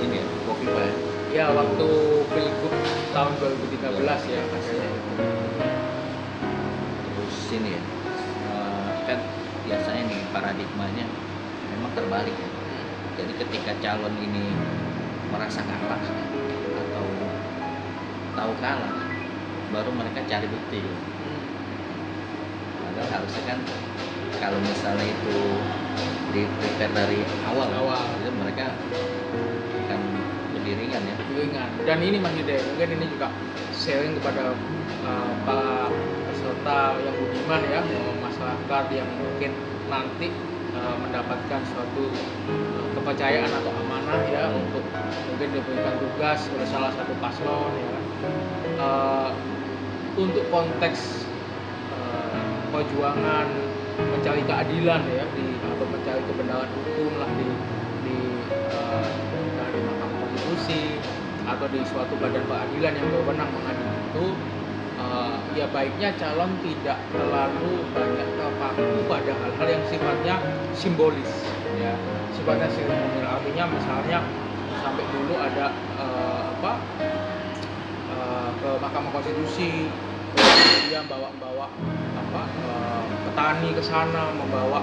ini ya, Kofifa ya. Ya, waktu Pilgub tahun 2013 ya katanya. Terus ini ya, kan biasanya nih paradigmanya memang terbalik ya. Jadi ketika calon ini merasa kalah atau tahu kalah, baru mereka cari bukti. Padahal harusnya kan kalau misalnya itu di-prepare dari awal, itu mereka akan lebih ringan ya. Ringan. Dan ini Mas Yuda, mungkin ini juga sharing kepada para peserta yang budiman ya, masyarakat yang mungkin nanti mendapatkan suatu kepercayaan atau amanah ya untuk mungkin diberikan tugas oleh salah satu paslon ya. Untuk konteks perjuangan mencari keadilan ya atau mencari kebenaran hukum lah di Mahkamah Konstitusi atau di suatu badan peradilan yang berwenang mengadili itu, ya baiknya calon tidak terlalu banyak terpaku pada hal-hal yang sifatnya simbolis ya, sifatnya seremonial. Artinya misalnya sampai dulu ada ke Mahkamah Konstitusi, kemudian bawa petani ke sana, membawa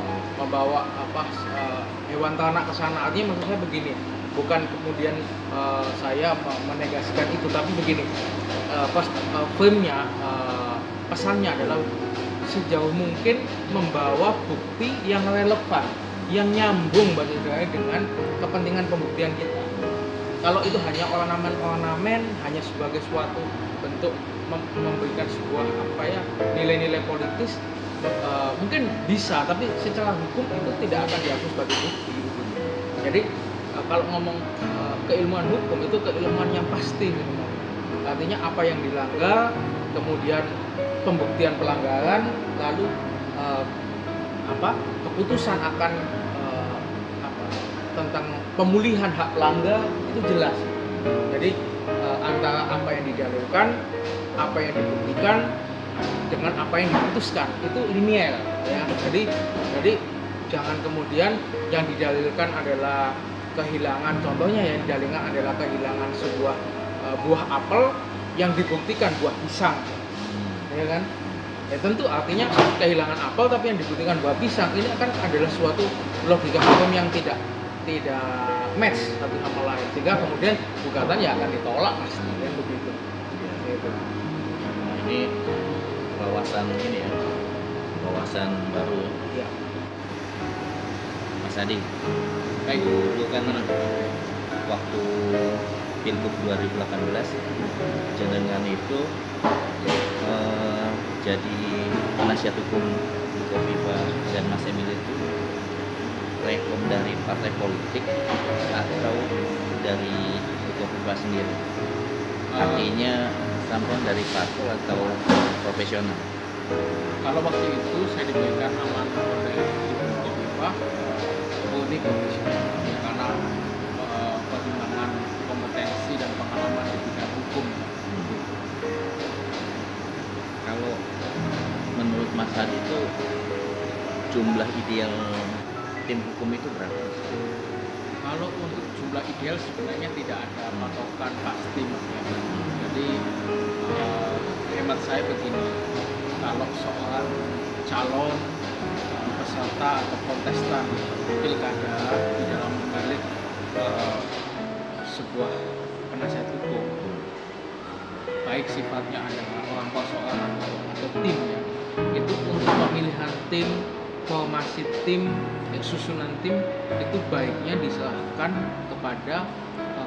hewan ternak ke sana. Artinya maksud saya begini, bukan kemudian saya menegasikan itu, tapi begini, frame-nya, pesannya adalah sejauh mungkin membawa bukti yang relevan, yang nyambung bagi saya dengan kepentingan pembuktian kita. Kalau itu hanya ornamen-ornamen, hanya sebagai suatu bentuk memberikan sebuah nilai-nilai politis, mungkin bisa, tapi secara hukum itu tidak akan diakui sebagai bukti. Jadi kalau ngomong keilmuan hukum itu keilmuan yang pasti, artinya apa yang dilanggar, kemudian pembuktian pelanggaran, lalu keputusan akan tentang pemulihan hak pelanggar itu jelas. Jadi antara apa yang didalilkan, apa yang dibuktikan dengan apa yang diputuskan itu linier ya. Jadi jangan kemudian yang didalilkan adalah kehilangan, contohnya yang didalilkan adalah kehilangan sebuah buah apel, yang dibuktikan buah pisang, ya kan? Ya tentu artinya kehilangan apel tapi yang dibuktikan buah pisang, ini akan adalah suatu logika hukum yang tidak match satu sama lain, sehingga kemudian gugatan ya akan ditolak pasti kan begitu. Gitu. Nah, ini wawasan baru Ya. Mas Adi. Baik. Dulu kan waktu Pilgub 2018 jenengan itu jadi penasihat hukum Bukoviva dan Mas Emil itu rekom dari partai politik atau dari Bukoviva sendiri? Artinya sampean dari parpol atau profesional? Kalau waktu itu saya diberikan amanah oleh Ibu Bukoviva, murni profesional karena pertimbangan kompetensi dan pengalaman di bidang hukum. Kalau menurut Mas Adi itu jumlah ideal tim hukum itu berapa? Kalau untuk jumlah ideal sebenarnya tidak ada patokan pasti, Mas ya. Jadi hemat saya begini, kalau seorang calon peserta atau kontestan pilkada di dalam memilih sebuah penasihat hukum, baik sifatnya adalah orang perseorangan atau tim ya, itu untuk pemilihan tim, formasi tim, susunan tim itu baiknya diserahkan kepada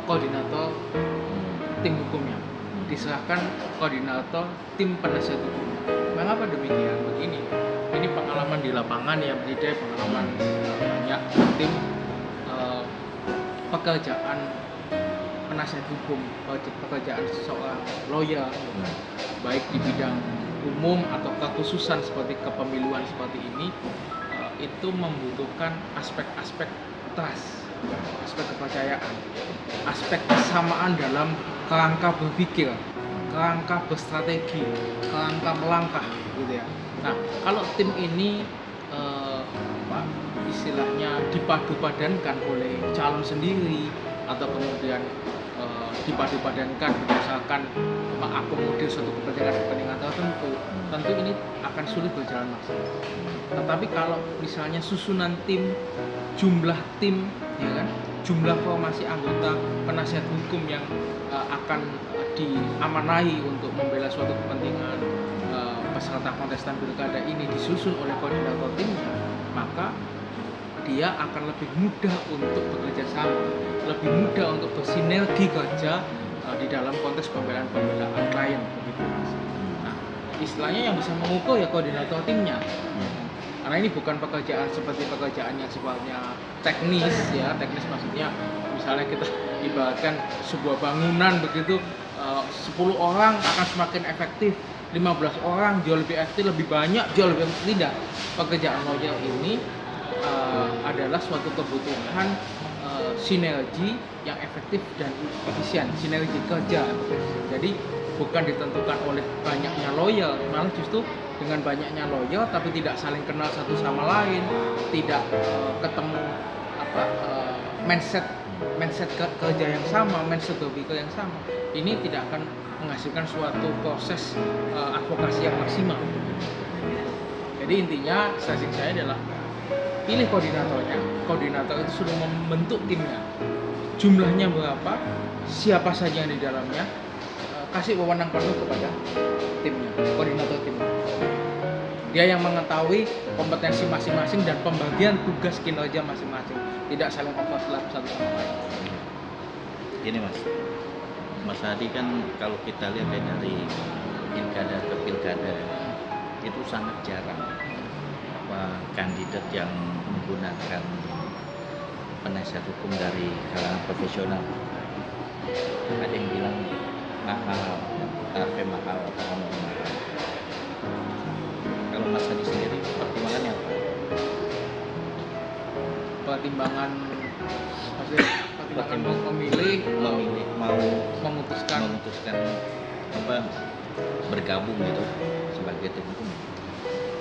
koordinator tim hukumnya, diserahkan koordinator tim penasihat hukum. Mengapa demikian? Begini, ini pengalaman di lapangan ya, menjadi pengalaman banyak tim pekerjaan penasihat hukum, pekerjaan seseorang lawyer, baik di bidang umum atau kekhususan seperti kepemiluan seperti ini, itu membutuhkan aspek-aspek trust, aspek kepercayaan, aspek kesamaan dalam kerangka berpikir, kerangka berstrategi, kerangka melangkah, gitu ya. Nah, kalau tim ini istilahnya dipadu-padankan oleh calon sendiri atau kemudian dipadu-padankan berdasarkan mengakomodir suatu kepentingan tertentu, tentu ini akan sulit berjalan maksimal. Tetapi kalau misalnya susunan tim, jumlah tim, ya kan, jumlah formasi anggota penasihat hukum yang akan diamanahi untuk membela suatu kepentingan peserta kontestan pilkada ini disusun oleh koordinator timnya, maka dia akan lebih mudah untuk bekerja sama, lebih mudah untuk bersinergi kerja di dalam konteks pembelaan klien begitu. Nah, istilahnya yang bisa mengukur ya koordinator timnya. Karena ini bukan pekerjaan seperti pekerjaan yang sifatnya teknis ya, teknis maksudnya misalnya kita ibaratkan sebuah bangunan begitu, 10 orang akan semakin efektif, 15 orang jauh lebih efektif, lebih banyak jauh lebih efektif. Tidak, pekerjaan lawyer ini adalah suatu kebutuhan sinergi yang efektif dan efisien, sinergi kerja. Jadi bukan ditentukan oleh banyaknya lawyer, malah justru dengan banyaknya lawyer tapi tidak saling kenal satu sama lain, tidak ketemu mindset kerja yang sama, mindset berpikir yang sama, ini tidak akan menghasilkan suatu proses advokasi yang maksimal. Jadi intinya strategi saya adalah pilih koordinatornya. Koordinator itu sudah membentuk timnya, jumlahnya berapa, siapa saja yang di dalamnya, kasih wewenang penuh kepada timnya, koordinator timnya. Dia yang mengetahui kompetensi masing-masing dan pembagian tugas kinerja masing-masing, tidak saling overlap satu sama lain. Gini Mas, Mas Hadi kan kalau kita lihat ya dari pilkada ke pilkada itu sangat jarang kandidat yang menggunakan penasihat hukum dari kalangan profesional. Ada yang bilang mahal, tarifnya mahal atau honorer mahal. Kalau Mas Hadi sendiri pertimbangannya apa? Pertimbangan memilih mau memutuskan apa bergabung gitu sebagai tim hukum.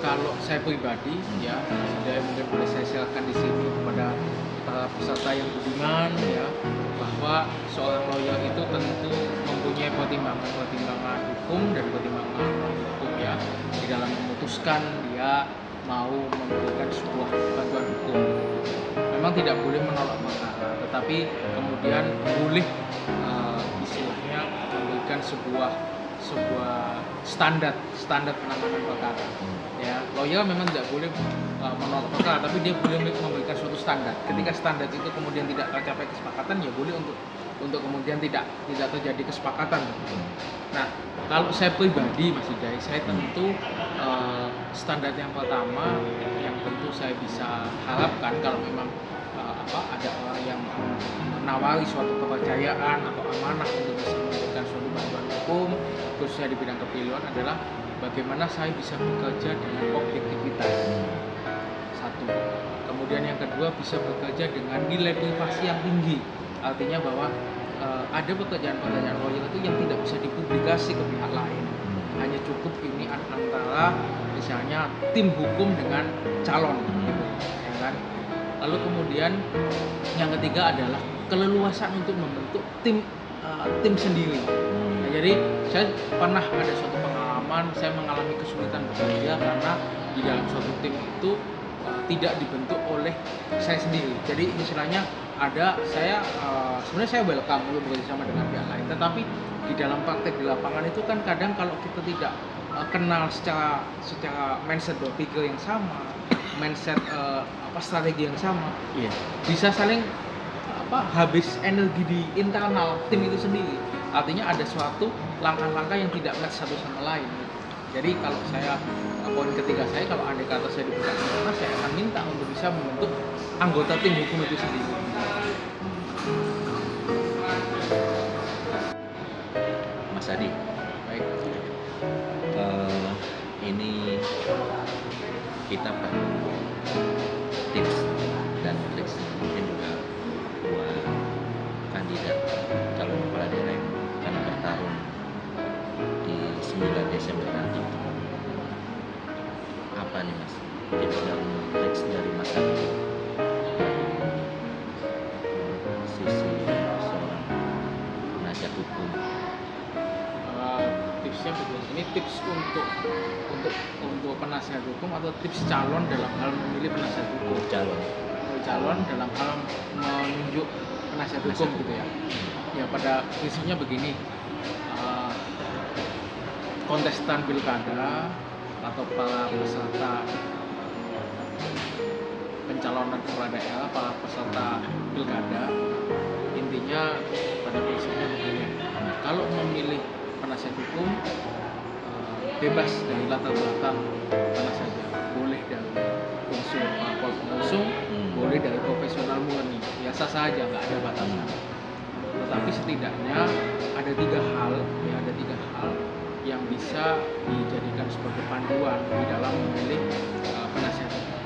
Kalau saya pribadi ya sudah mungkin boleh saya silakan di sini kepada para peserta yang budiman ya, bahwa seorang lawyer itu tentu mempunyai pertimbangan hukum dan pertimbangan hukum ya di dalam memutuskan dia mau memberikan sebuah bantuan hukum. Memang tidak boleh menolak perkara, tetapi kemudian boleh istilahnya memberikan sebuah standar penanganan perkara. Ya, lawyer memang tidak boleh menolak perkara, tapi dia boleh memberikan suatu standar. Ketika standar itu kemudian tidak tercapai kesepakatan, ya boleh untuk kemudian tidak terjadi kesepakatan. Nah, kalau saya pribadi Mas Hidayat, saya tentu standar yang pertama yang tentu saya bisa harapkan kalau memang ada orang yang menawari suatu kepercayaan atau amanah untuk bisa memberikan suatu bantuan hukum khususnya di bidang kepemiluan adalah bagaimana saya bisa bekerja dengan objektivitas. Satu. Kemudian yang kedua, bisa bekerja dengan nilai privasi yang tinggi. Artinya bahwa ada pekerjaan-pekerjaan lawyer itu yang tidak bisa dipublikasi ke pihak lain. Hanya cukup ini antara misalnya tim hukum dengan calon, gitu, ya kan? Lalu kemudian yang ketiga adalah keleluasan untuk membentuk tim sendiri. Nah, jadi saya pernah ada suatu pengalaman, saya mengalami kesulitan bekerja karena di dalam suatu tim itu tidak dibentuk oleh saya sendiri. Jadi istilahnya sebenarnya saya welcome untuk bekerja sama dengan pihak lain, tetapi di dalam praktek di lapangan itu kan kadang kalau kita tidak kenal secara mindset berpikir yang sama, mindset strategi yang sama, bisa saling habis energi di internal tim itu sendiri. Artinya ada suatu langkah-langkah yang tidak match satu sama lain. Jadi kalau saya poin ketiga saya, kalau andai kata saya diberikan amanah, saya akan minta untuk bisa membentuk anggota tim hukum itu sendiri. Mas Hadi, Baik. Ini kita perlu tips dan trik mungkin juga buat kandidat calon kepala daerah yang akan bertarung di 9 Desember nanti. Apa nih Mas tips dan trik dari Mas Hadi sisi seorang penasihat hukum? Tipsnya begini, ini tips untuk penasihat hukum atau tips calon dalam hal memilih penasihat hukum? Calon dalam hal menunjuk penasihat hukum gitu ya. Ya pada prinsipnya begini, kontestan pilkada atau para peserta pencalonan kepala daerah, para peserta pilkada, intinya pada prinsipnya begini, kalau memilih penasihat hukum bebas dari latar belakang mana saja, boleh dari unsur parpol pengusung, boleh dari profesional murni, biasa saja, nggak ada batasan. Tetapi setidaknya ada tiga hal yang bisa dijadikan sebagai panduan di dalam memilih penasihat hukum.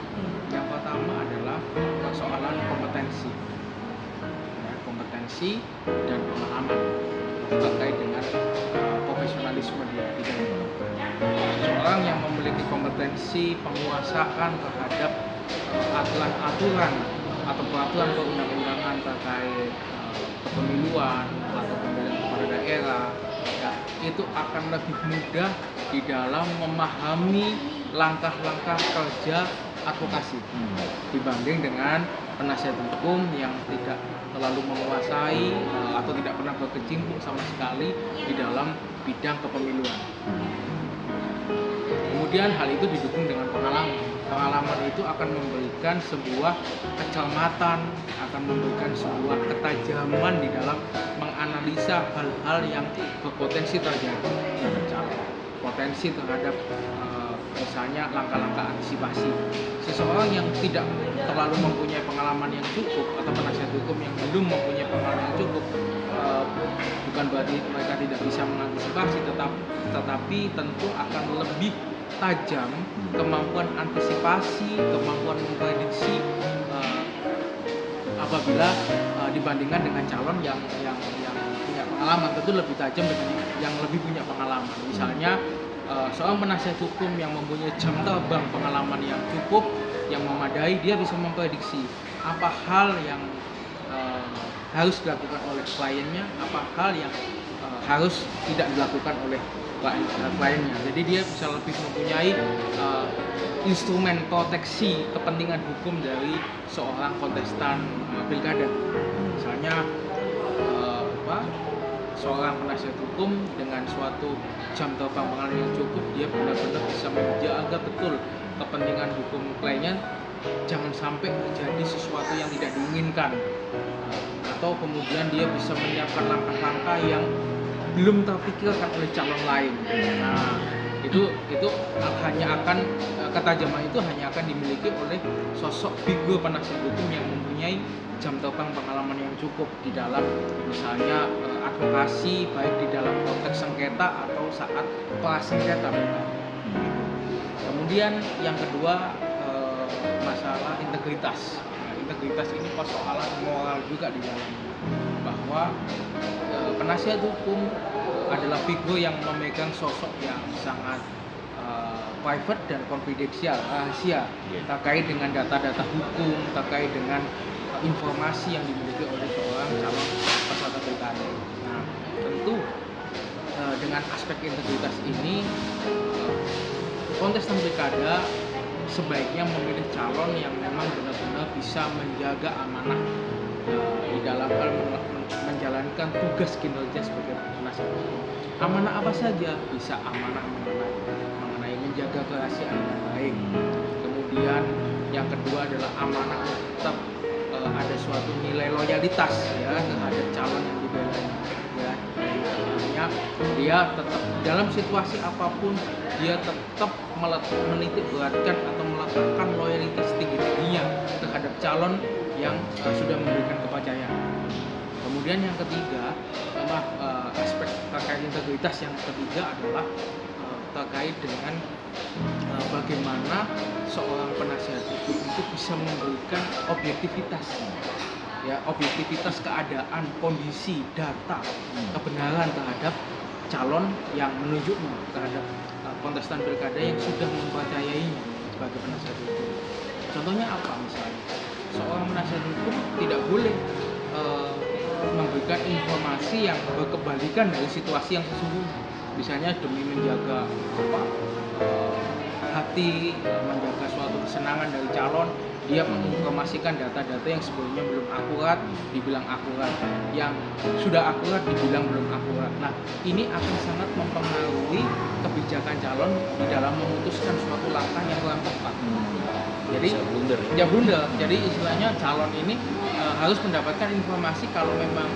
Yang pertama adalah persoalan kompetensi dan pengalaman terkait dengan profesionalisme dia di dalam bekerja. Seseorang yang memiliki kompetensi penguasaan terhadap aturan atau peraturan perundang-undangan terkait kepemiluan atau pemilihan kepala daerah, ya, itu akan lebih mudah di dalam memahami langkah-langkah kerja advokasi dibanding dengan penasihat hukum yang tidak terlalu menguasai atau tidak pernah berkecimpung sama sekali di dalam bidang kepemiluan. Kemudian hal itu didukung dengan pengalaman. Pengalaman itu akan memberikan sebuah kecermatan, akan memberikan sebuah ketajaman di dalam menganalisa hal-hal yang berpotensi terjadi terhadap calon, potensi terhadap misalnya langkah-langkah antisipasi. Seseorang yang tidak terlalu mempunyai pengalaman yang cukup atau penasihat hukum yang belum mempunyai pengalaman yang cukup, bukan berarti mereka tidak bisa mengantisipasi, tetapi tentu akan lebih tajam kemampuan antisipasi, kemampuan memprediksi apabila dibandingkan dengan calon yang punya pengalaman, tentu lebih tajam dengan yang lebih punya pengalaman. Misalnya seorang penasihat hukum yang mempunyai jam terbang pengalaman yang cukup, yang memadai, dia bisa memprediksi apa hal yang harus dilakukan oleh kliennya, apa hal yang harus tidak dilakukan oleh kliennya. Jadi dia bisa lebih mempunyai instrumen proteksi kepentingan hukum dari seorang kontestan pilkada. Misalnya seorang penasihat hukum dengan suatu jam terbang pengalaman yang cukup, dia benar-benar bisa menjaga betul kepentingan hukum kliennya, jangan sampai terjadi sesuatu yang tidak diinginkan, atau kemudian dia bisa menyiapkan langkah-langkah yang belum terpikirkan oleh calon lain. Nah, itu hanya akan ketajaman itu hanya akan dimiliki oleh sosok figur penasihat hukum yang mempunyai jam terbang pengalaman yang cukup di dalam misalnya advokasi, baik di dalam konteks sengketa atau saat prasengketa. Kemudian yang kedua, masalah integritas. Nah, integritas ini persoalan moral juga di dalamnya, bahwa penasihat hukum adalah figur yang memegang sosok yang sangat private dan konfidensial, rahasia, terkait dengan data-data hukum, terkait dengan informasi yang dimiliki oleh seorang calon peserta pilkada. Nah, tentu dengan aspek integritas ini, kontestan pilkada sebaiknya memilih calon yang memang benar-benar bisa menjaga amanah di dalam hal menjalankan tugas kinerja sebagai penasihat hukum. Amanah apa saja? Bisa amanah mengenai menjaga kerahasiaan dengan baik. Kemudian yang kedua adalah amanah tetap ada suatu nilai loyalitas ya terhadap calon yang dibela. Ya, artinya dia tetap dalam situasi apapun dia tetap menitik beratkan atau meletakkan loyalitas tinggi-tingginya terhadap calon yang sudah memberikan kepercayaan. Kemudian yang ketiga, aspek terkait integritas yang ketiga adalah terkait dengan bagaimana seorang penasihat hukum itu bisa memberikan objektivitas, ya, objektivitas keadaan, kondisi, data, kebenaran terhadap calon yang menunjuknya, terhadap kontestan pilkada yang sudah mempercayainya sebagai penasihat hukum. Contohnya apa? Misalnya seorang penasihat hukum tidak boleh memberikan informasi yang berkebalikan dari situasi yang sesungguhnya. Misalnya demi menjaga hati, menjaga suatu kesenangan dari calon, dia menginformasikan data-data yang sebelumnya belum akurat dibilang akurat, yang sudah akurat dibilang belum akurat. Nah, ini akan sangat mempengaruhi kebijakan calon di dalam memutuskan suatu langkah yang kurang tepat. Jadi blunder. Jadi istilahnya calon ini harus mendapatkan informasi, kalau memang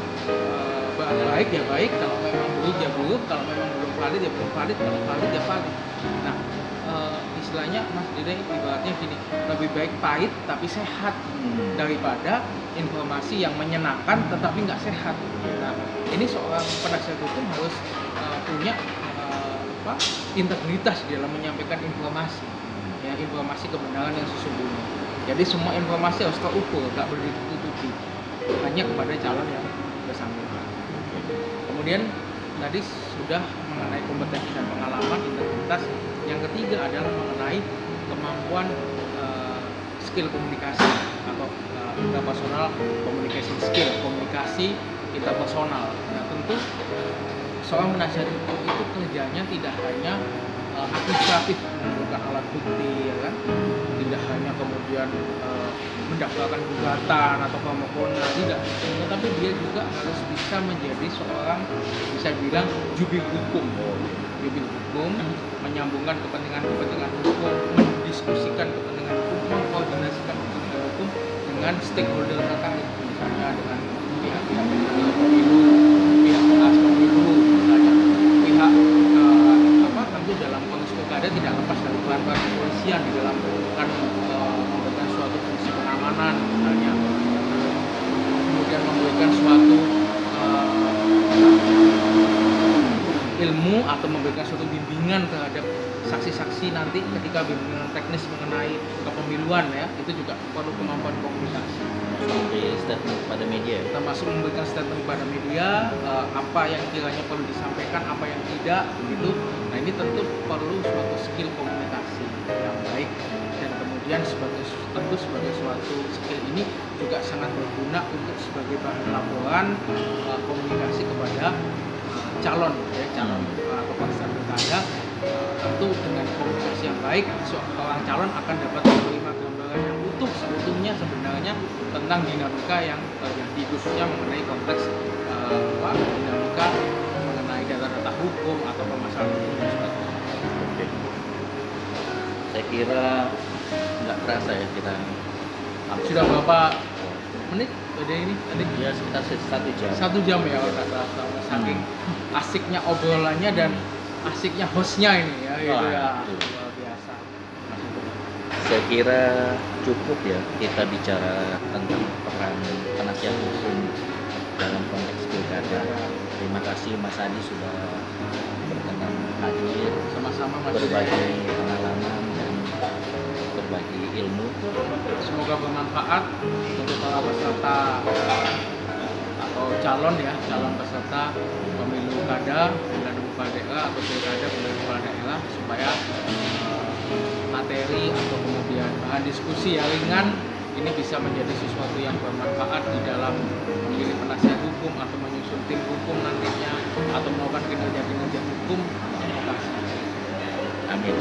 baik ya baik, kalau memang buruk ya buruk, kalau memang belum valid ya belum valid, kalau valid ya valid. Nah, istilahnya Mas Dede ibaratnya gini, lebih baik pahit tapi sehat daripada informasi yang menyenangkan tetapi nggak sehat. Nah, ini seorang penasihat hukum harus punya integritas dalam menyampaikan informasi, ya, informasi kebenaran yang sesungguhnya. Jadi semua informasi harus terukur, nggak boleh ditutupi hanya kepada calon yang bersangkutan. Kemudian tadi sudah mengenai kompetensi dan pengalaman, integritas. Yang ketiga adalah mengenai kemampuan skill komunikasi atau interpersonal communication skill, komunikasi interpersonal. Nah, tentu seorang penasihat hukum itu kerjanya tidak hanya administratif, membuka alat bukti, ya kan? Tidak hanya kemudian mendaftarkan gugatan atau permohonan, tidak. Tetapi dia juga harus bisa menjadi seorang, bisa bilang, jubir hukum, menyambungkan kepentingan hukum, mendiskusikan kepentingan hukum, mengkoordinasikan kepentingan hukum dengan stakeholder terkait, misalnya dengan pihak-pihak pemilu, pilkada tidak lepas dari peran-peran kepolisian di dalam memberikan suatu fungsi pengamanan misalnya, kemudian memberikan suatu ilmu atau memberikan suatu bimbingan terhadap saksi-saksi nanti ketika bimbingan teknis mengenai kepemiluan ya, itu juga perlu kemampuan komunikasi. Memberi statement kepada media ya. Termasuk memberikan statement kepada media, apa yang kiranya perlu disampaikan, apa yang tidak begitu. Nah ini tentu perlu suatu skill komunikasi yang baik, dan kemudian tentu sebagai suatu skill ini juga sangat berguna untuk sebagai bahan laporan komunikasi kepada calon atau peserta pilkada. Tentu dengan komunikasi yang baik, seorang calon akan dapat menerima gambaran yang utuh seutuhnya sebenarnya tentang dinamika yang terjadi, khususnya mengenai konteks dinamika mengenai data-data hukum atau permasalahan hukum dan sebagainya. Oke. Saya kira nggak terasa ya kita Sudah berapa menit ada ini tadi? ya sekitar 1 jam. 1 jam ya kalau nggak salah. Saking asiknya obrolannya dan asiknya hostnya ini ya, gitu ya. Betul. Luar biasa. Saya kira cukup ya kita bicara tentang peran penasihat hukum dalam konteks pilkada. Terima kasih Mas Adi sudah berkenan hadir, Sama-sama Mas berbagi Hidayat. pengalaman dan berbagi ilmu. Semoga bermanfaat untuk para peserta atau calon peserta pemilu kada, pemilihan kepala daerah atau pilkada pemilihan kepala daerah, supaya materi atau kemudian bahan diskusi yang ringan ini bisa menjadi sesuatu yang bermanfaat di dalam memilih penasihat hukum atau menyusun tim hukum nantinya atau melakukan kinerja-kinerja hukum. Amin.